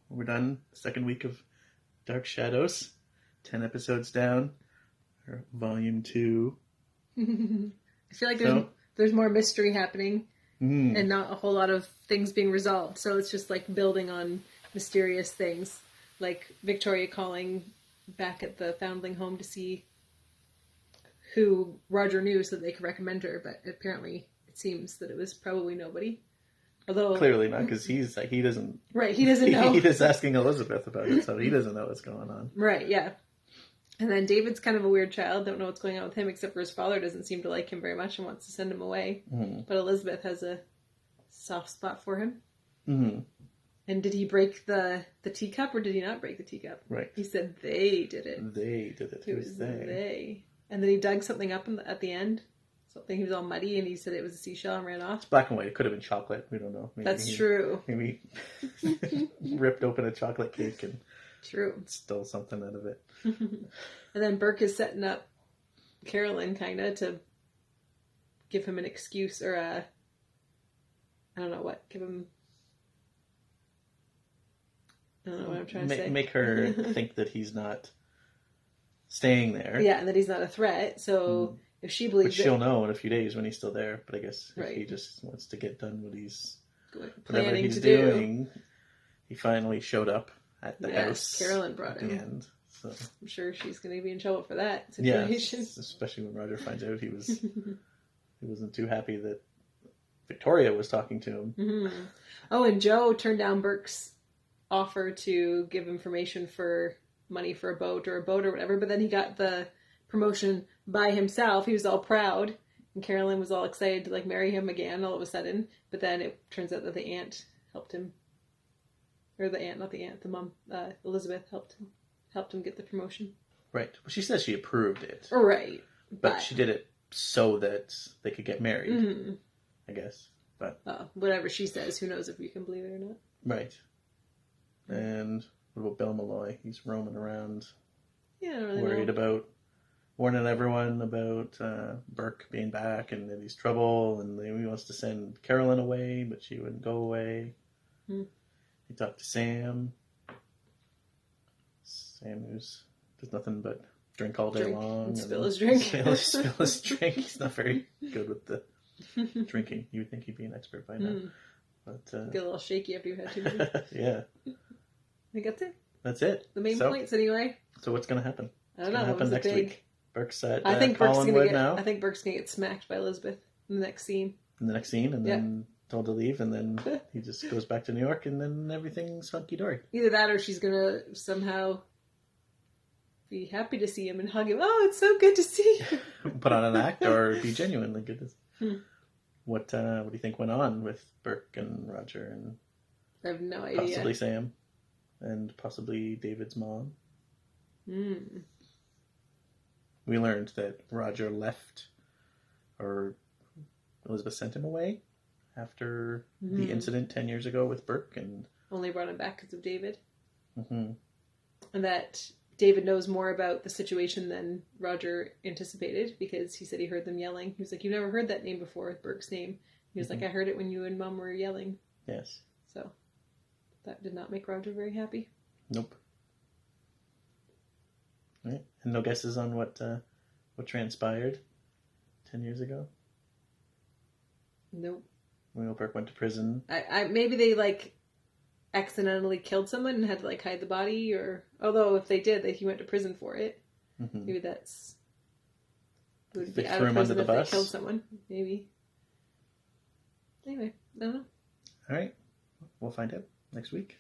we're done. Second week of Dark Shadows. 10 episodes down. Volume 2. I feel like there's more mystery happening and not a whole lot of things being resolved. So it's just like building on mysterious things. Like Victoria calling back at the foundling home to see who Roger knew so that they could recommend her. But apparently it seems that it was probably nobody. Although clearly not, because he doesn't... Right, he doesn't know. He is asking Elizabeth about it, so he doesn't know what's going on. Right, yeah. And then David's kind of a weird child. Don't know what's going on with him, except for his father doesn't seem to like him very much and wants to send him away. Mm-hmm. But Elizabeth has a soft spot for him. Mm-hmm. And did he break the teacup, or did he not break the teacup? Right. He said they did it. They did it. It was they. And then he dug something up at the end. Something, he was all muddy, and he said it was a seashell and ran off. It's black and white. It could have been chocolate. We don't know. Maybe that's true. Maybe ripped open a chocolate cake and stole something out of it. And then Burke is setting up Carolyn kind of to give him an excuse, or I don't know what. I don't know what I'm trying to say. Make her think that he's not staying there. Yeah, and that he's not a threat. So if she believes, which she'll know in a few days when he's still there. But I guess if he just wants to get done what he's whatever he's doing, he finally showed up at the house. Carolyn brought him. At the end. So I'm sure she's going to be in trouble for that situation. Yeah, especially when Roger finds out he wasn't too happy that Victoria was talking to him. Mm-hmm. Oh, and Joe turned down Burke's offer to give information for money for a boat or whatever, but then he got the promotion by himself. He was all proud, and Carolyn was all excited to like marry him again all of a sudden. But then it turns out that the aunt helped him, or the mom, Elizabeth helped him get the promotion. Right. Well, she says she approved it. Right. But she did it so that they could get married, mm-hmm. I guess. But whatever she says, who knows if you can believe it or not. Right. And what about Bill Malloy? He's roaming around, I don't really worried know. about warning everyone about Burke being back and that he's trouble, and he wants to send Carolyn away, but she wouldn't go away. He talked to Sam. Sam does nothing but drink all day long. And spill his drink. Spill his drink. He's not very good with the drinking. You would think he'd be an expert by now. But get a little shaky after you had too many. Yeah. I think that's it. That's it. The main points, anyway. So what's going to happen? I don't know. What's happen next week? Burke's at I think Burke's Collinwood now. I think Burke's going to get smacked by Elizabeth in the next scene. In the next scene, and then told to leave, and then he just goes back to New York, and then everything's hunky-dory. Either that, or she's going to somehow be happy to see him and hug him. Oh, it's so good to see you. Put on an act, or be genuinely good. What do you think went on with Burke and Roger and I have no idea. Possibly Sam and possibly David's mom. We learned that Roger left, or Elizabeth sent him away after the incident 10 years ago with Burke, and only brought him back because of David. And that David knows more about the situation than Roger anticipated, because he said he heard them yelling. He was like, "You've never heard that name before, Burke's name." He was like, "I heard it when you and Mom were yelling." Yes. So that did not make Roger very happy. Nope. Right. And no guesses on what transpired 10 years ago? Nope. We know Burke went to prison. I maybe they accidentally killed someone and had to hide the body, or although if they did, he went to prison for it. Maybe that's would be out of prison if they killed someone. Maybe. Anyway, I don't know. All right, we'll find out next week.